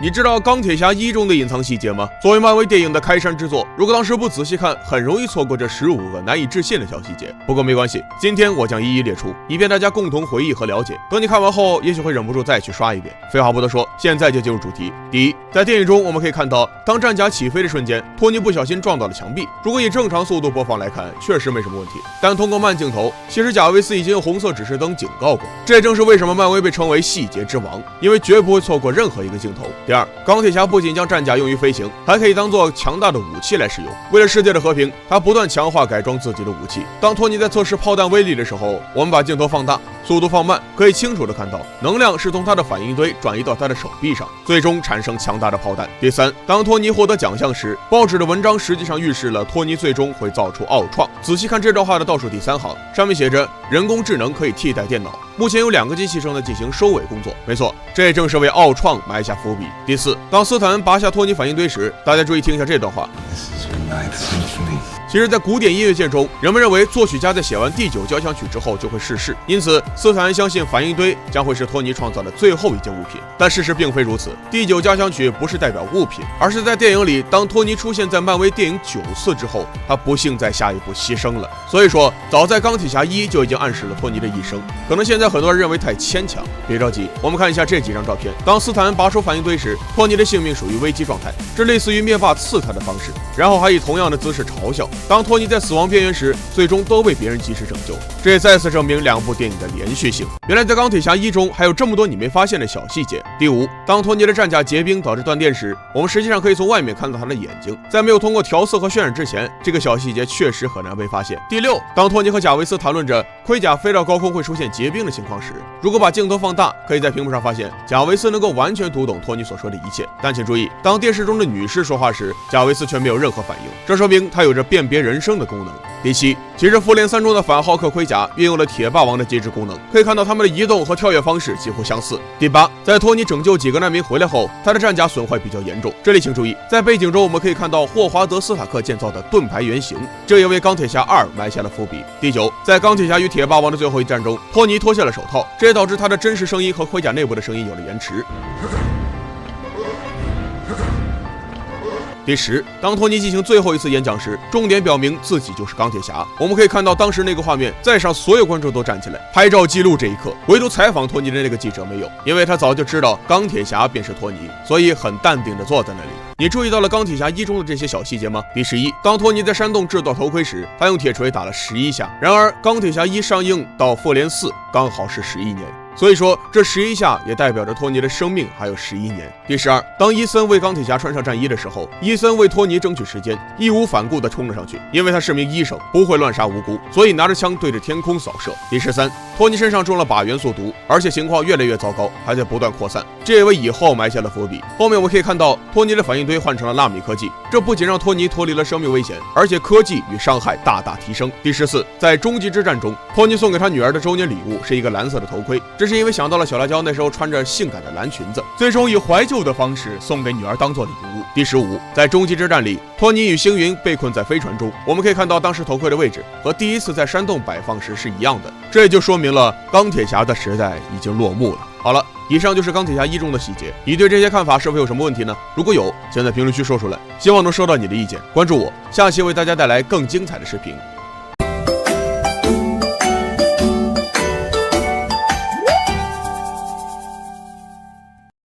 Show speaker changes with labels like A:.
A: 你知道《钢铁侠1》中的隐藏细节吗？作为漫威电影的开山之作，如果当时不仔细看，很容易错过这15个难以置信的小细节。不过没关系，今天我将一一列出，以便大家共同回忆和了解。等你看完后，也许会忍不住再去刷一遍。废话不多说，现在就进入主题。第一，在电影中我们可以看到，当战甲起飞的瞬间，托尼不小心撞到了墙壁。如果以正常速度播放来看，确实没什么问题。但通过慢镜头，其实贾维斯已经用红色指示灯警告过。这正是为什么漫威被称为细节之王，因为绝不会错过任何一个镜头。第二，钢铁侠不仅将战甲用于飞行，还可以当做强大的武器来使用。为了世界的和平，他不断强化改装自己的武器。当托尼在测试炮弹威力的时候，我们把镜头放大，速度放慢，可以清楚地看到能量是从他的反应堆转移到他的手臂上，最终产生强大的炮弹。第三，当托尼获得奖项时，报纸的文章实际上预示了托尼最终会造出奥创。仔细看这段话的倒数第3行，上面写着人工智能可以替代电脑，目前有2个机器正在进行收尾工作。没错，这正是为奥创埋下伏笔。第四，当斯坦拔下托尼反应堆时，大家注意听一下这段话。其实，在古典音乐界中，人们认为作曲家在写完第9交响曲之后就会逝世，因此斯坦恩相信反应堆将会是托尼创造的最后一件物品。但事实并非如此，第9交响曲不是代表物品，而是在电影里，当托尼出现在漫威电影9次之后，他不幸在下一步牺牲了。所以说，早在钢铁侠1就已经暗示了托尼的一生。可能现在很多人认为太牵强，别着急，我们看一下这几张照片。当斯坦恩拔出反应堆时，托尼的性命属于危机状态，这类似于灭霸刺他的方式，然后还以同样的姿势嘲笑。当托尼在死亡边缘时，最终都被别人及时拯救，这也再次证明2部电影的连续性。原来在钢铁侠1中还有这么多你没发现的小细节。第5，当托尼的战甲结冰导致断电时，我们实际上可以从外面看到他的眼睛，在没有通过调色和渲染之前，这个小细节确实很难被发现。第6，当托尼和贾维斯谈论着盔甲飞到高空会出现结冰的情况时，如果把镜头放大，可以在屏幕上发现贾维斯能够完全读懂托尼所说的一切。但请注意，当电视中的女士说话时，贾维斯却没有任何反应，这说明他有着辨别人声的功能。第7，其实复联3中的反浩克盔甲运用了铁霸王的机制功能，可以看到他们的移动和跳跃方式几乎相似。第8，在托尼拯救几个难民回来后，他的战甲损坏比较严重。这里请注意，在背景中我们可以看到霍华德·斯塔克建造的盾牌原型，这也为钢铁侠2埋下了伏笔。第9，在钢铁侠与铁霸王的最后一战中，托尼脱下了手套，这也导致他的真实声音和盔甲内部的声音有了延迟。第10，当托尼进行最后一次演讲时，重点表明自己就是钢铁侠。我们可以看到当时那个画面，在场所有观众都站起来拍照记录这一刻，唯独采访托尼的那个记者没有，因为他早就知道钢铁侠便是托尼，所以很淡定地坐在那里。你注意到了钢铁侠1中的这些小细节吗？第11，当托尼在山洞制造头盔时，他用铁锤打了11下，然而钢铁侠1上映到复联4刚好是11年。所以说，这11下也代表着托尼的生命还有11年。第12，当伊森为钢铁侠穿上战衣的时候，伊森为托尼争取时间，义无反顾地冲了上去，因为他是名医生，不会乱杀无辜，所以拿着枪对着天空扫射。第13，托尼身上中了靶元素毒，而且情况越来越糟糕，还在不断扩散，这也为以后埋下了伏笔。后面我们可以看到，托尼的反应堆换成了纳米科技，这不仅让托尼脱离了生命危险，而且科技与伤害大大提升。第14，在终极之战中，托尼送给他女儿的周年礼物是一个蓝色的头盔，这是因为想到了小辣椒那时候穿着性感的蓝裙子，最终以怀旧的方式送给女儿当做礼物。第15，在终极之战里，托尼与星云被困在飞船中，我们可以看到当时头盔的位置和第一次在山洞摆放时是一样的，这也就说明了钢铁侠的时代已经落幕了。好了，以上就是钢铁侠1中的细节，你对这些看法是否有什么问题呢？如果有，请在评论区说出来，希望能收到你的意见。关注我，下期为大家带来更精彩的视频。